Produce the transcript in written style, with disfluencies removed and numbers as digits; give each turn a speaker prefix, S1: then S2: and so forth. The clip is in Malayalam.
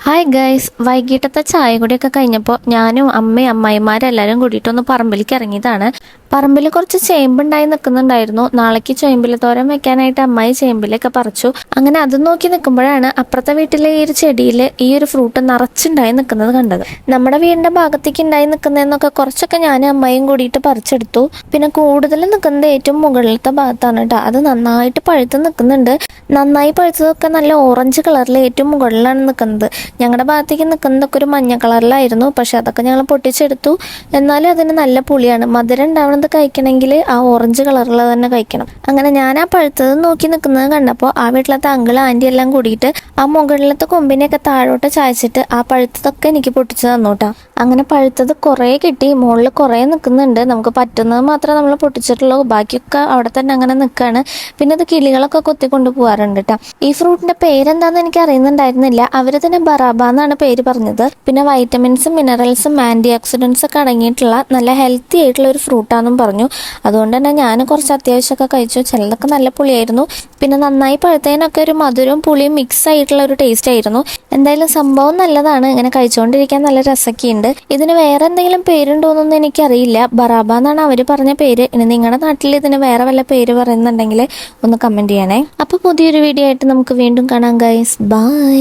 S1: ഹായ് ഗൈസ്, വൈകിട്ടത്തെ ചായ കുടിയൊക്കെ കഴിഞ്ഞപ്പോൾ ഞാനും അമ്മയും അമ്മായിമാരെല്ലാവരും കൂടിയിട്ടൊന്ന് പറമ്പിലേക്ക് ഇറങ്ങിയതാണ്. പറമ്പിൽ കുറച്ച് ചേമ്പുണ്ടായി നിൽക്കുന്നുണ്ടായിരുന്നു. നാളേക്ക് ചേമ്പിൽ തോരൻ വെക്കാനായിട്ട് അമ്മായി ചേമ്പിലൊക്കെ പറിച്ചു. അങ്ങനെ അത് നോക്കി നിൽക്കുമ്പോഴാണ് അപ്പുറത്തെ വീട്ടിലെ ഈ ഒരു ചെടിയിൽ ഈ ഒരു ഫ്രൂട്ട് നിറച്ചുണ്ടായി നിൽക്കുന്നത് കണ്ടത്. നമ്മുടെ വീടിന്റെ ഭാഗത്തേക്ക് ഉണ്ടായി നിൽക്കുന്നതെന്നൊക്കെ കുറച്ചൊക്കെ ഞാനും അമ്മായിയും കൂടിയിട്ട് പറിച്ചെടുത്തു. പിന്നെ കൂടുതൽ നിൽക്കുന്നത് ഏറ്റവും മുകളിലത്തെ ഭാഗത്താണ് കേട്ടോ. അത് നന്നായിട്ട് പഴുത്ത് നിൽക്കുന്നുണ്ട്. നന്നായി പഴുത്തതൊക്കെ നല്ല ഓറഞ്ച് കളറിൽ ഏറ്റവും മുകളിലാണ് നിൽക്കുന്നത്. ഞങ്ങളുടെ ഭാഗത്തേക്ക് നിൽക്കുന്നതൊക്കെ ഒരു മഞ്ഞ കളറിലായിരുന്നു. പക്ഷെ അതൊക്കെ ഞങ്ങൾ പൊട്ടിച്ചെടുത്തു. എന്നാലും അതിന് നല്ല പുളിയാണ്. മധുരം ഉണ്ടാവുന്നത് കഴിക്കണമെങ്കിൽ ആ ഓറഞ്ച് കളറുള്ളത് തന്നെ കഴിക്കണം. അങ്ങനെ ഞാൻ ആ പഴുത്തത് നോക്കി നിൽക്കുന്നത് കണ്ടപ്പോൾ ആ വീട്ടിലത്തെ അങ്കിൾ ആൻറ്റി എല്ലാം കൂടിയിട്ട് ആ മുകളിലത്തെ കൊമ്പിനെയൊക്കെ താഴോട്ട് ചായച്ചിട്ട് ആ പഴുത്തതൊക്കെ എനിക്ക് പൊട്ടിച്ച് തന്നോട്ടാ. അങ്ങനെ പഴുത്തത് കുറേ കിട്ടി. മുകളിൽ കുറേ നിൽക്കുന്നുണ്ട്. നമുക്ക് പറ്റുന്നത് മാത്രമേ നമ്മൾ പൊട്ടിച്ചിട്ടുള്ളൂ. ബാക്കിയൊക്കെ അവിടെ തന്നെ അങ്ങനെ നിൽക്കുകയാണ്. പിന്നെ അത് കിളികളൊക്കെ കൊത്തിക്കൊണ്ട് പോകാറുണ്ട് കേട്ടോ. ഈ ഫ്രൂട്ടിന്റെ പേരെന്താണെന്ന് എനിക്ക് അറിയുന്നുണ്ടായിരുന്നില്ല. അവർ തന്നെ ബറാബ എന്നാണ് പേര് പറഞ്ഞത്. പിന്നെ വൈറ്റമിൻസും മിനറൽസും ആന്റി ഓക്സിഡൻസ് ഒക്കെ അടങ്ങിയിട്ടുള്ള നല്ല ഹെൽത്തി ആയിട്ടുള്ള ഒരു ഫ്രൂട്ടാണെന്നും പറഞ്ഞു. അതുകൊണ്ട് തന്നെ ഞാൻ കുറച്ച് അത്യാവശ്യമൊക്കെ കഴിച്ചു. ചിലതൊക്കെ നല്ല പുളിയായിരുന്നു. പിന്നെ നന്നായി പഴുത്തതിനൊക്കെ ഒരു മധുരവും പുളിയും മിക്സ് ആയിട്ടുള്ള ഒരു ടേസ്റ്റ് ആയിരുന്നു. എന്തായാലും സംഭവം നല്ലതാണ്. ഇങ്ങനെ കഴിച്ചുകൊണ്ടിരിക്കാൻ നല്ല രസമൊക്കെ ഉണ്ട്. ഇതിന് വേറെ എന്തെങ്കിലും പേരുണ്ടോന്നൊന്നും എനിക്കറിയില്ല. ബറാബ എന്നാണ് അവർ പറഞ്ഞ പേര്. ഇനി നിങ്ങളുടെ നാട്ടിൽ ഇതിന് വേറെ വല്ല പേര് പറയുന്നുണ്ടെങ്കിൽ ഒന്ന് കമന്റ് ചെയ്യണേ. അപ്പോൾ പുതിയൊരു വീഡിയോ ആയിട്ട് നമുക്ക് വീണ്ടും കാണാം ഗൈസ്. ബൈ.